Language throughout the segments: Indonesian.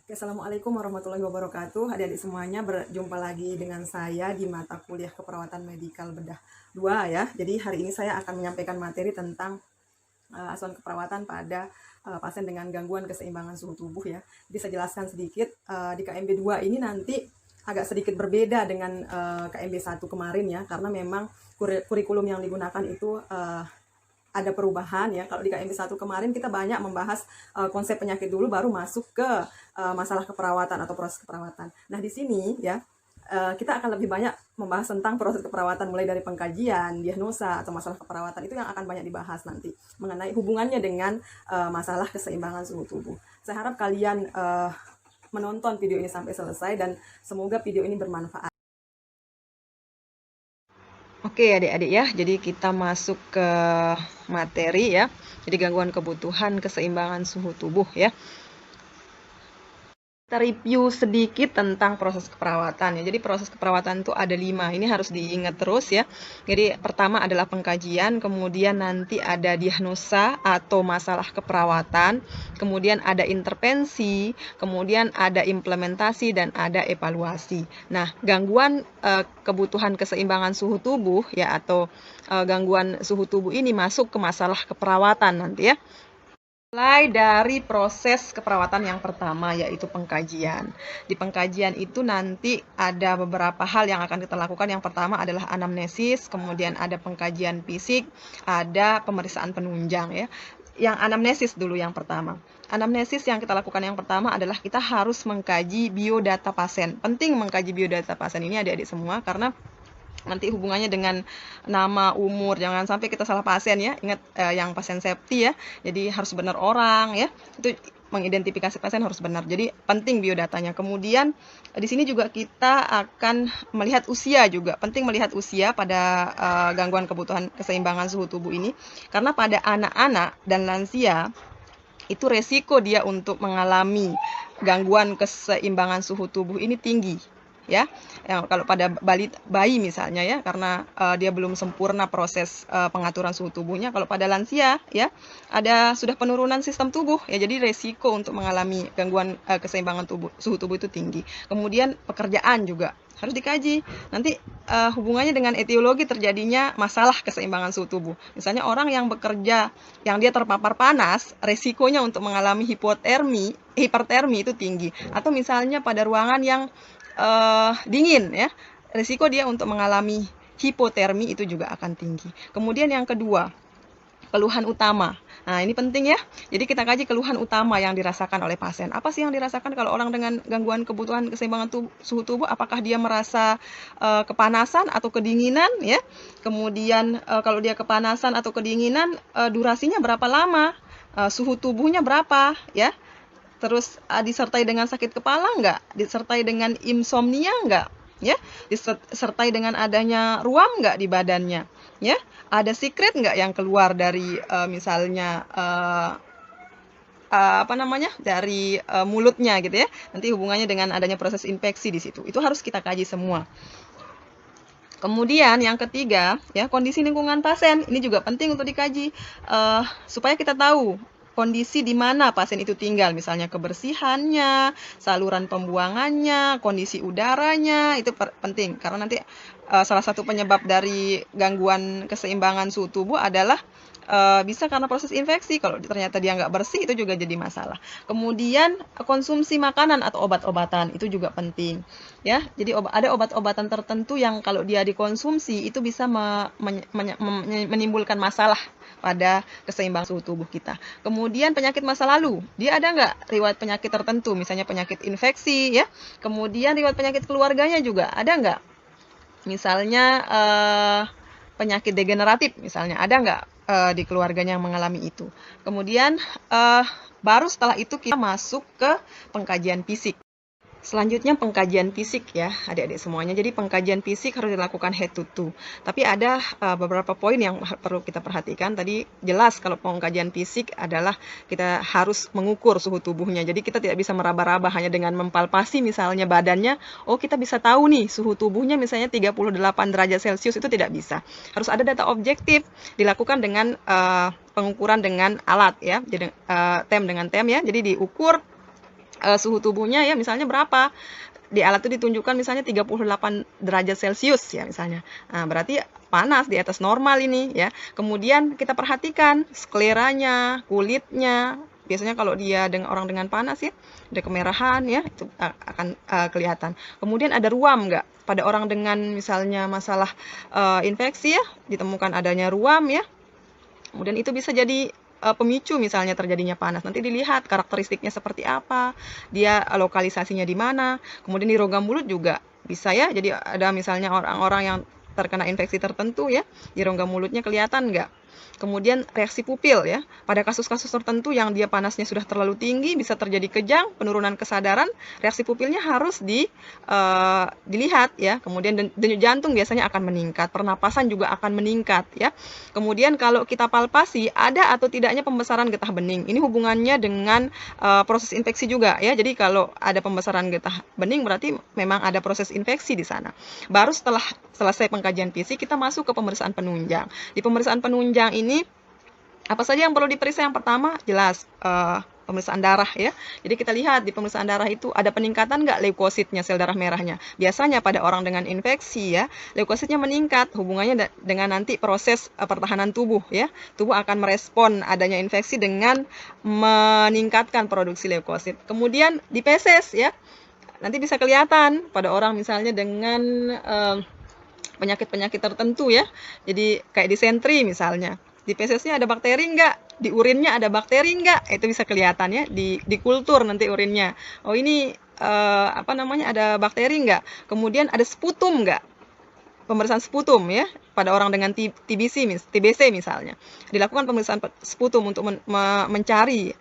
Assalamualaikum warahmatullahi wabarakatuh. Adik-adik semuanya, berjumpa lagi dengan saya di mata kuliah keperawatan medikal bedah 2 ya. Jadi hari ini saya akan menyampaikan materi tentang asuhan keperawatan pada pasien dengan gangguan keseimbangan suhu tubuh ya. Jadi saya jelaskan sedikit, di KMB 2 ini nanti agak sedikit berbeda dengan KMB 1 kemarin ya, karena memang kurikulum yang digunakan itu ada perubahan ya. Kalau di KMB 1 kemarin kita banyak membahas konsep penyakit dulu, baru masuk ke masalah keperawatan atau proses keperawatan. Nah di sini ya kita akan lebih banyak membahas tentang proses keperawatan, mulai dari pengkajian, diagnosa, atau masalah keperawatan. Itu yang akan banyak dibahas nanti mengenai hubungannya dengan masalah keseimbangan suhu tubuh. Saya harap kalian menonton video ini sampai selesai dan semoga video ini bermanfaat. Oke adik-adik ya, jadi kita masuk ke materi ya. Jadi gangguan kebutuhan keseimbangan suhu tubuh ya. Kita review sedikit tentang proses keperawatan ya. Jadi proses keperawatan itu ada 5. Ini harus diingat terus ya. Jadi pertama adalah pengkajian, kemudian nanti ada diagnosa atau masalah keperawatan, kemudian ada intervensi, kemudian ada implementasi dan ada evaluasi. Nah, gangguan kebutuhan keseimbangan suhu tubuh ya, atau gangguan suhu tubuh ini masuk ke masalah keperawatan nanti ya. Mulai dari proses keperawatan yang pertama, yaitu pengkajian. Di pengkajian itu nanti ada beberapa hal yang akan kita lakukan. Yang pertama adalah anamnesis, kemudian ada pengkajian fisik, ada pemeriksaan penunjang ya. Yang anamnesis dulu yang pertama. Anamnesis yang kita lakukan yang pertama adalah kita harus mengkaji biodata pasien. Penting mengkaji biodata pasien ini adik-adik semua, karena nanti hubungannya dengan nama, umur, jangan sampai kita salah pasien ya. Ingat yang pasien safety ya, jadi harus benar orang ya, itu mengidentifikasi pasien harus benar. Jadi penting biodatanya. Kemudian di sini juga kita akan melihat usia juga. Penting melihat usia pada gangguan kebutuhan keseimbangan suhu tubuh ini, karena pada anak-anak dan lansia itu resiko dia untuk mengalami gangguan keseimbangan suhu tubuh ini tinggi ya. Kalau pada bayi misalnya ya, karena dia belum sempurna proses pengaturan suhu tubuhnya. Kalau pada lansia ya, ada sudah penurunan sistem tubuh ya, jadi resiko untuk mengalami gangguan keseimbangan suhu tubuh itu tinggi. Kemudian pekerjaan juga harus dikaji. Nanti hubungannya dengan etiologi terjadinya masalah keseimbangan suhu tubuh. Misalnya orang yang bekerja yang dia terpapar panas, resikonya untuk mengalami hipertermi itu tinggi. Atau misalnya pada ruangan yang dingin ya, risiko dia untuk mengalami hipotermi itu juga akan tinggi. Kemudian yang kedua, keluhan utama. Nah, ini penting ya. Jadi kita kaji keluhan utama yang dirasakan oleh pasien. Apa sih yang dirasakan kalau orang dengan gangguan kebutuhan keseimbangan suhu tubuh? Apakah dia merasa kepanasan atau kedinginan ya? Kemudian kalau dia kepanasan atau kedinginan, durasinya berapa lama? Suhu tubuhnya berapa ya? Terus disertai dengan sakit kepala enggak? Disertai dengan insomnia enggak? Ya, disertai dengan adanya ruam enggak di badannya? Ya, ada secret enggak yang keluar dari misalnya dari mulutnya gitu ya? Nanti hubungannya dengan adanya proses infeksi di situ. Itu harus kita kaji semua. Kemudian yang ketiga ya, kondisi lingkungan pasien ini juga penting untuk dikaji supaya kita tahu kondisi di mana pasien itu tinggal, misalnya kebersihannya, saluran pembuangannya, kondisi udaranya, itu penting karena nanti salah satu penyebab dari gangguan keseimbangan suhu tubuh adalah bisa karena proses infeksi. Kalau ternyata dia nggak bersih, itu juga jadi masalah. Kemudian konsumsi makanan atau obat-obatan itu juga penting ya. Jadi ada obat-obatan tertentu yang kalau dia dikonsumsi itu bisa menimbulkan masalah pada keseimbangan suhu tubuh kita. Kemudian penyakit masa lalu, dia ada nggak riwayat penyakit tertentu, misalnya penyakit infeksi ya. Kemudian riwayat penyakit keluarganya juga ada nggak, misalnya penyakit degeneratif misalnya, ada nggak di keluarganya yang mengalami itu. Kemudian baru setelah itu kita masuk ke pengkajian fisik. Selanjutnya pengkajian fisik ya adik-adik semuanya. Jadi pengkajian fisik harus dilakukan head to toe. Tapi ada beberapa poin yang perlu kita perhatikan. Tadi jelas kalau pengkajian fisik adalah kita harus mengukur suhu tubuhnya. Jadi kita tidak bisa meraba-raba hanya dengan mempalpasi misalnya badannya. Oh, kita bisa tahu nih suhu tubuhnya misalnya 38 derajat Celcius, itu tidak bisa. Harus ada data objektif dilakukan dengan pengukuran dengan alat ya. Jadi tem dengan tem ya. Jadi diukur suhu tubuhnya ya misalnya berapa. Di alat itu ditunjukkan misalnya 38 derajat Celcius ya misalnya. Nah, berarti panas di atas normal ini ya. Kemudian kita perhatikan skleranya, kulitnya. Biasanya kalau dia orang dengan panas ya, ada kemerahan ya, itu akan kelihatan. Kemudian ada ruam nggak? Pada orang dengan misalnya masalah infeksi ya, ditemukan adanya ruam ya. Kemudian itu bisa jadi pemicu misalnya terjadinya panas. Nanti dilihat karakteristiknya seperti apa, dia lokalisasinya di mana. Kemudian di rongga mulut juga bisa ya. Jadi ada misalnya orang-orang yang terkena infeksi tertentu ya, di rongga mulutnya kelihatan nggak? Kemudian reaksi pupil ya. Pada kasus-kasus tertentu yang dia panasnya sudah terlalu tinggi, bisa terjadi kejang, penurunan kesadaran, reaksi pupilnya harus dilihat ya. Kemudian denyut jantung biasanya akan meningkat, pernapasan juga akan meningkat ya. Kemudian kalau kita palpasi ada atau tidaknya pembesaran getah bening. Ini hubungannya dengan proses infeksi juga ya. Jadi kalau ada pembesaran getah bening berarti memang ada proses infeksi di sana. Baru setelah selesai pengkajian fisik kita masuk ke pemeriksaan penunjang. Di pemeriksaan penunjang ini apa saja yang perlu diperiksa? Yang pertama jelas pemeriksaan darah ya. Jadi kita lihat di pemeriksaan darah itu ada peningkatan nggak leukositnya, sel darah merahnya. Biasanya pada orang dengan infeksi ya, leukositnya meningkat, hubungannya dengan nanti proses pertahanan tubuh ya. Tubuh akan merespon adanya infeksi dengan meningkatkan produksi leukosit. Kemudian di feses ya, nanti bisa kelihatan pada orang misalnya dengan penyakit-penyakit tertentu ya. Jadi kayak disentri misalnya. Di fesesnya ada bakteri nggak? Di urinnya ada bakteri nggak? Itu bisa kelihatan ya di kultur nanti urinnya. Oh ini ada bakteri nggak? Kemudian ada sputum nggak? Pemeriksaan sputum ya pada orang dengan TBC misalnya. Dilakukan pemeriksaan sputum untuk mencari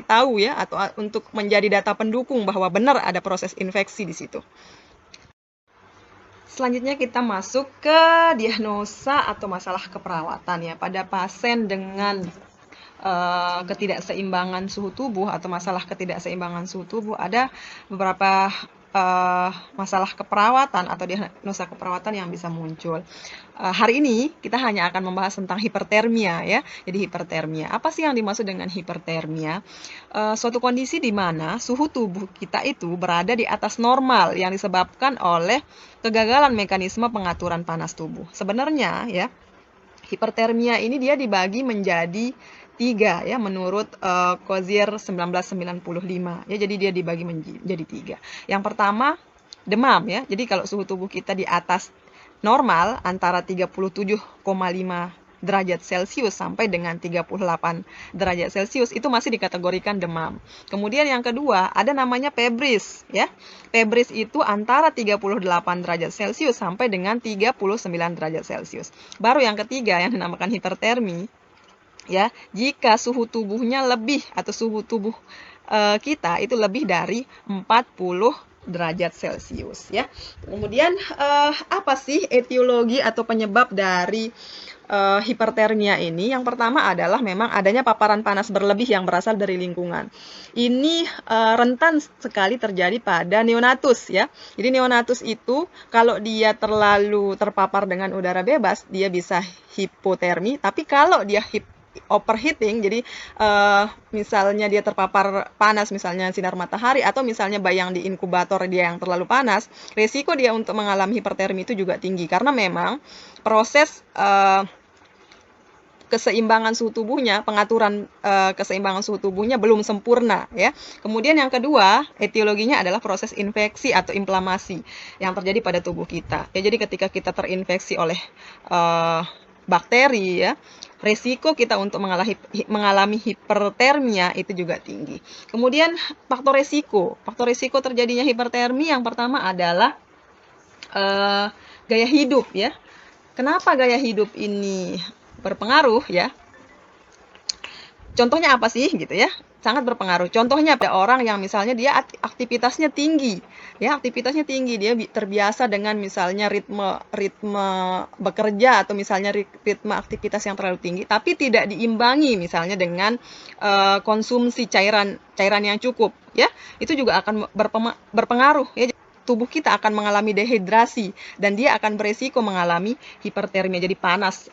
tahu ya atau untuk menjadi data pendukung bahwa benar ada proses infeksi di situ. Selanjutnya kita masuk ke diagnosa atau masalah keperawatan ya pada pasien dengan ketidakseimbangan suhu tubuh atau masalah ketidakseimbangan suhu tubuh. Ada beberapa masalah keperawatan atau diagnosa keperawatan yang bisa muncul. Hari ini kita hanya akan membahas tentang hipertermia ya. Jadi hipertermia, apa sih yang dimaksud dengan hipertermia? Suatu kondisi di mana suhu tubuh kita itu berada di atas normal yang disebabkan oleh kegagalan mekanisme pengaturan panas tubuh. Sebenarnya ya, hipertermia ini dia dibagi menjadi 3 ya menurut Cozier 1995 ya. Jadi dia dibagi menjadi 3. Yang pertama demam ya. Jadi kalau suhu tubuh kita di atas normal antara 37,5 derajat Celcius sampai dengan 38 derajat Celcius itu masih dikategorikan demam. Kemudian yang kedua ada namanya febris ya. Febris itu antara 38 derajat Celcius sampai dengan 39 derajat Celcius. Baru yang ketiga yang dinamakan hipertermi ya, jika suhu tubuhnya lebih atau suhu tubuh kita itu lebih dari 40 derajat Celcius ya. Kemudian apa sih etiologi atau penyebab dari hipertermia ini? Yang pertama adalah memang adanya paparan panas berlebih yang berasal dari lingkungan. Ini rentan sekali terjadi pada neonatus ya. Jadi neonatus itu kalau dia terlalu terpapar dengan udara bebas, dia bisa hipotermi. Tapi kalau dia overheating, jadi misalnya dia terpapar panas, misalnya sinar matahari, atau misalnya bayang di inkubator dia yang terlalu panas, resiko dia untuk mengalami hipertermi itu juga tinggi, karena memang proses keseimbangan suhu tubuhnya, pengaturan keseimbangan suhu tubuhnya belum sempurna ya. Kemudian yang kedua, etiologinya adalah proses infeksi atau inflamasi yang terjadi pada tubuh kita. Ya, jadi ketika kita terinfeksi oleh bakteri ya, resiko kita untuk mengalami hipertermia itu juga tinggi. Kemudian faktor resiko terjadinya hipertermi yang pertama adalah gaya hidup ya. Kenapa gaya hidup ini berpengaruh ya? Contohnya apa sih gitu ya? Sangat berpengaruh. Contohnya ada orang yang misalnya dia aktivitasnya tinggi, ya aktivitasnya tinggi, dia terbiasa dengan misalnya ritme bekerja atau misalnya ritme aktivitas yang terlalu tinggi, tapi tidak diimbangi misalnya dengan konsumsi cairan yang cukup, ya itu juga akan berpengaruh ya. tubuh kita akan mengalami dehidrasi dan dia akan beresiko mengalami hipertermia, jadi panas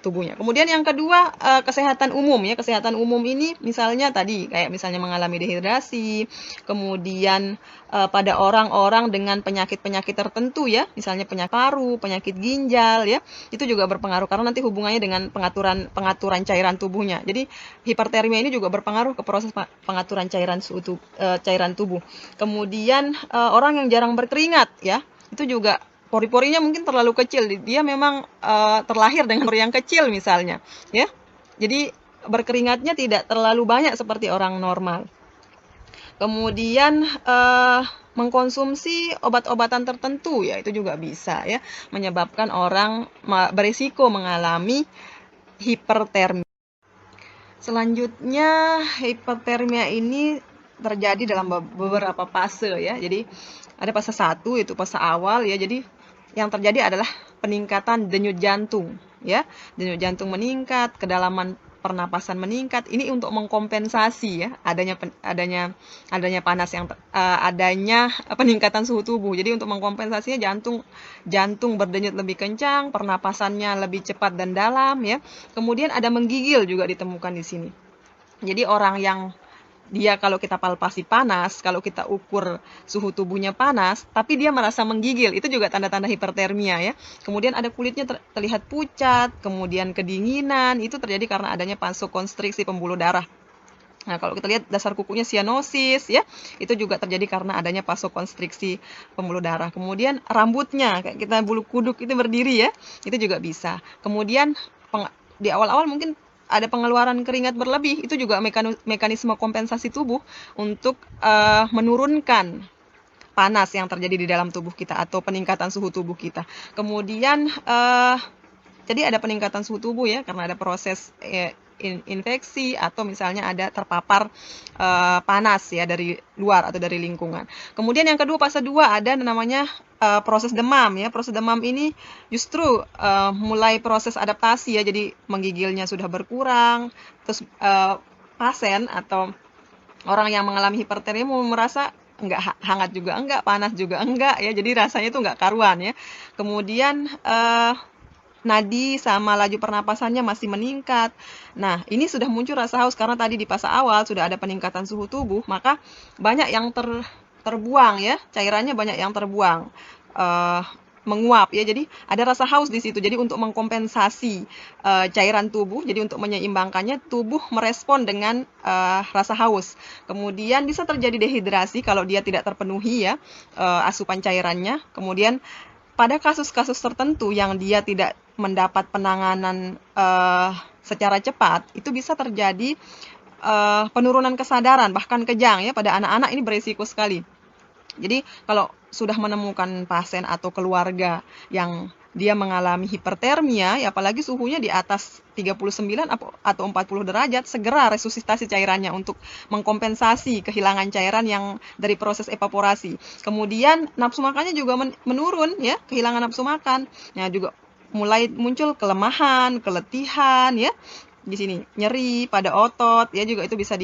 tubuhnya. Kemudian yang kedua, kesehatan umum ya. Kesehatan umum ini misalnya tadi kayak misalnya mengalami dehidrasi, kemudian pada orang-orang dengan penyakit-penyakit tertentu ya, misalnya penyakit paru, penyakit ginjal ya, itu juga berpengaruh karena nanti hubungannya dengan pengaturan cairan tubuhnya. Jadi hipertermia ini juga berpengaruh ke proses pengaturan cairan tubuh. Kemudian orang yang jarang berkeringat ya, itu juga pori-porinya mungkin terlalu kecil. Dia memang terlahir dengan pori yang kecil misalnya ya. Jadi berkeringatnya tidak terlalu banyak seperti orang normal. Kemudian mengkonsumsi obat-obatan tertentu ya, itu juga bisa ya menyebabkan orang berisiko mengalami hipertermia. Selanjutnya, hipertermia ini terjadi dalam beberapa fase ya. Jadi ada fase 1 itu fase awal ya. Jadi yang terjadi adalah peningkatan denyut jantung ya. Denyut jantung meningkat, kedalaman pernapasan meningkat. Ini untuk mengkompensasi ya adanya panas yang adanya peningkatan suhu tubuh. Jadi untuk mengkompensasinya jantung berdenyut lebih kencang, pernapasannya lebih cepat dan dalam ya. Kemudian ada menggigil juga ditemukan di sini. Jadi orang yang dia kalau kita palpasi panas, kalau kita ukur suhu tubuhnya panas, tapi dia merasa menggigil, itu juga tanda-tanda hipertermia ya. Kemudian ada kulitnya terlihat pucat, kemudian kedinginan, itu terjadi karena adanya vasokonstriksi pembuluh darah. Nah, kalau kita lihat dasar kukunya sianosis ya, itu juga terjadi karena adanya vasokonstriksi pembuluh darah. Kemudian rambutnya kayak kita bulu kuduk itu berdiri ya, itu juga bisa. Kemudian di awal-awal mungkin ada pengeluaran keringat berlebih, itu juga mekanisme kompensasi tubuh untuk menurunkan panas yang terjadi di dalam tubuh kita atau peningkatan suhu tubuh kita. Kemudian jadi ada peningkatan suhu tubuh ya karena ada proses infeksi atau misalnya ada terpapar panas ya dari luar atau dari lingkungan. Kemudian yang kedua fase 2 ada namanya proses demam ya. Proses demam ini justru mulai proses adaptasi ya. Jadi menggigilnya sudah berkurang. Terus pasien atau orang yang mengalami hipertermia merasa enggak hangat juga enggak, panas juga enggak ya. Jadi rasanya itu enggak karuan ya. Kemudian nadi sama laju pernapasannya masih meningkat. Nah, ini sudah muncul rasa haus karena tadi di fase awal sudah ada peningkatan suhu tubuh, maka banyak yang terbuang ya, cairannya banyak yang terbuang, menguap ya. Jadi ada rasa haus di situ. Jadi untuk mengkompensasi cairan tubuh, jadi untuk menyeimbangkannya, tubuh merespon dengan rasa haus. Kemudian bisa terjadi dehidrasi kalau dia tidak terpenuhi ya asupan cairannya. Kemudian pada kasus-kasus tertentu yang dia tidak mendapat penanganan secara cepat, itu bisa terjadi penurunan kesadaran, bahkan kejang ya. Pada anak-anak ini berisiko sekali. Jadi kalau sudah menemukan pasien atau keluarga yang dia mengalami hipertermia, ya apalagi suhunya di atas 39 atau 40 derajat, segera resusitasi cairannya untuk mengkompensasi kehilangan cairan yang dari proses evaporasi. Kemudian nafsu makannya juga menurun ya, kehilangan nafsu makan. Nah, juga mulai muncul kelemahan, keletihan ya. Di sini nyeri pada otot ya, juga itu bisa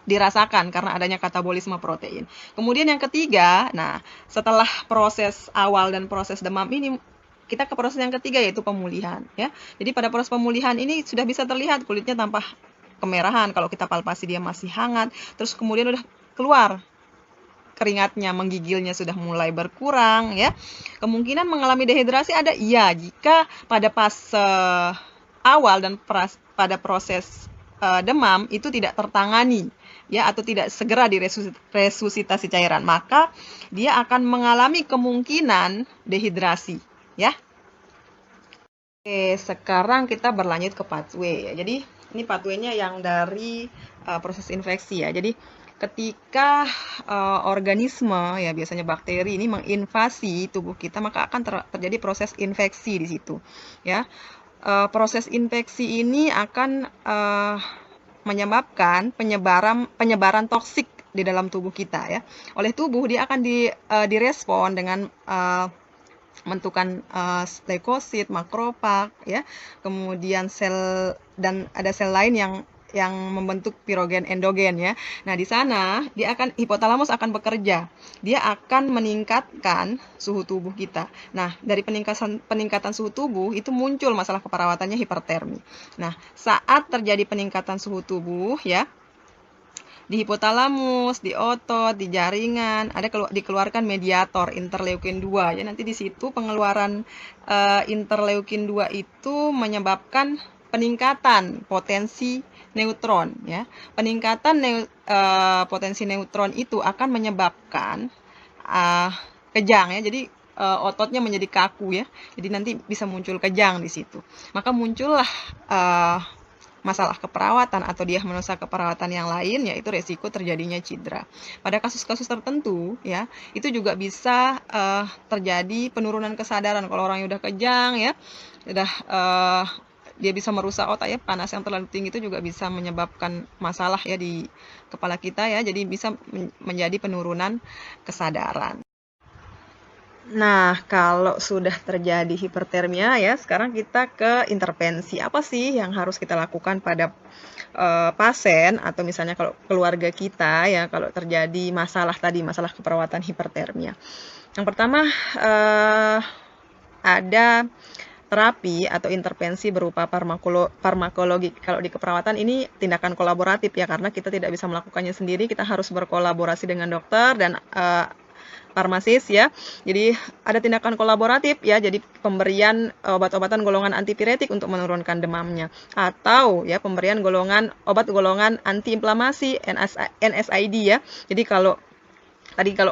dirasakan karena adanya katabolisme protein. Kemudian yang ketiga, nah setelah proses awal dan proses demam ini, kita ke proses yang ketiga yaitu pemulihan ya. Jadi pada proses pemulihan ini sudah bisa terlihat kulitnya tampak kemerahan kalau kita palpasi dia masih hangat, terus kemudian udah keluar keringatnya, menggigilnya sudah mulai berkurang ya. Kemungkinan mengalami dehidrasi ada iya jika pada fase awal dan pada proses demam itu tidak tertangani ya atau tidak segera diresusitasi cairan, maka dia akan mengalami kemungkinan dehidrasi ya. Oke, sekarang kita berlanjut ke pathway ya. Jadi ini pathway-nya yang dari proses infeksi ya. Jadi ketika organisme ya biasanya bakteri ini menginvasi tubuh kita, maka akan terjadi proses infeksi di situ ya. Proses infeksi ini akan menyebabkan penyebaran toksik di dalam tubuh kita ya. Oleh tubuh dia akan direspon dengan bentukan leukosit, makrofag ya. Kemudian sel dan ada sel lain yang yang membentuk pirogen endogen ya. Nah, di sana hipotalamus akan bekerja. Dia akan meningkatkan suhu tubuh kita. Nah, dari peningkatan suhu tubuh itu muncul masalah keperawatannya hipertermi. Nah, saat terjadi peningkatan suhu tubuh ya, di hipotalamus, di otot, di jaringan, dikeluarkan mediator interleukin 2 ya. Nanti di situ pengeluaran interleukin 2 itu menyebabkan peningkatan potensi neutron ya. Peningkatan potensi neutron itu akan menyebabkan kejang ya. Jadi ototnya menjadi kaku ya. Jadi nanti bisa muncul kejang di situ. Maka muncullah masalah keperawatan atau diagnosa keperawatan yang lain, yaitu resiko terjadinya cedera. Pada kasus-kasus tertentu ya, itu juga bisa terjadi penurunan kesadaran. Kalau orang yang udah kejang ya, dia bisa merusak otak ya. Panas yang terlalu tinggi itu juga bisa menyebabkan masalah ya di kepala kita ya, jadi bisa menjadi penurunan kesadaran. Nah, kalau sudah terjadi hipertermia ya, sekarang kita ke intervensi. Apa sih yang harus kita lakukan pada pasien atau misalnya kalau keluarga kita ya, kalau terjadi masalah keperawatan hipertermia. Yang pertama ada terapi atau intervensi berupa farmakologi. Kalau di keperawatan ini tindakan kolaboratif ya, karena kita tidak bisa melakukannya sendiri, kita harus berkolaborasi dengan dokter dan farmasis ya. Jadi ada tindakan kolaboratif ya, jadi pemberian obat-obatan golongan antipiretik untuk menurunkan demamnya, atau ya pemberian obat golongan antiinflamasi NSAID ya. Jadi kalau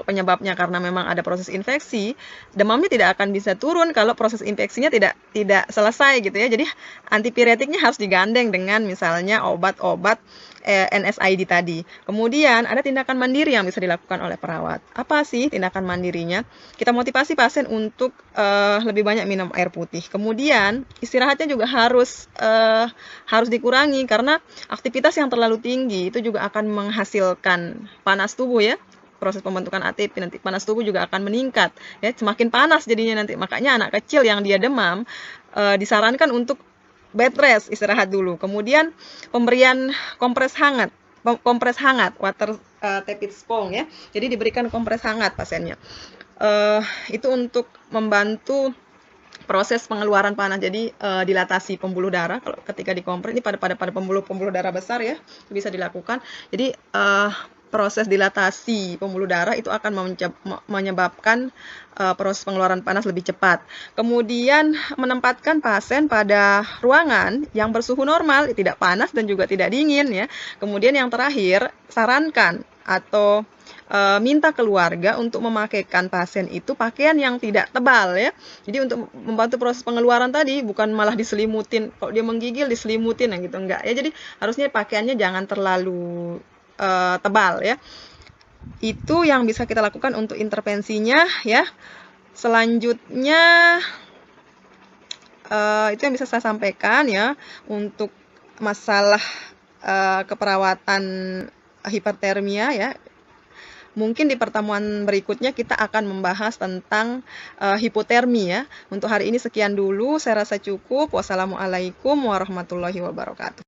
penyebabnya karena memang ada proses infeksi, demamnya tidak akan bisa turun kalau proses infeksinya tidak selesai gitu ya. Jadi antipiretiknya harus digandeng dengan misalnya obat-obat NSAID tadi. Kemudian ada tindakan mandiri yang bisa dilakukan oleh perawat. Apa sih tindakan mandirinya? Kita motivasi pasien untuk lebih banyak minum air putih. Kemudian istirahatnya juga harus dikurangi, karena aktivitas yang terlalu tinggi itu juga akan menghasilkan panas tubuh ya. Proses pembentukan ATP, nanti panas tubuh juga akan meningkat ya, semakin panas jadinya nanti. Makanya anak kecil yang dia demam disarankan untuk bed rest, istirahat dulu. Kemudian pemberian kompres hangat water tepid spong ya. Jadi diberikan kompres hangat pasiennya. Itu untuk membantu proses pengeluaran panas. Jadi dilatasi pembuluh darah kalau ketika dikompres ini pada pembuluh darah besar ya, bisa dilakukan. Jadi proses dilatasi pembuluh darah itu akan menyebabkan proses pengeluaran panas lebih cepat. Kemudian menempatkan pasien pada ruangan yang bersuhu normal, tidak panas dan juga tidak dingin ya. Kemudian yang terakhir, sarankan atau minta keluarga untuk memakaikan pasien itu pakaian yang tidak tebal ya. Jadi untuk membantu proses pengeluaran tadi, bukan malah diselimutin. Kalau dia menggigil diselimutin ya gitu, enggak ya. Jadi harusnya pakaiannya jangan terlalu tebal ya. Itu yang bisa kita lakukan untuk intervensinya ya. Selanjutnya itu yang bisa saya sampaikan ya untuk masalah keperawatan hipertermia ya. Mungkin di pertemuan berikutnya kita akan membahas tentang hipotermi ya. Untuk hari ini sekian dulu, saya rasa cukup. Wassalamualaikum warahmatullahi wabarakatuh.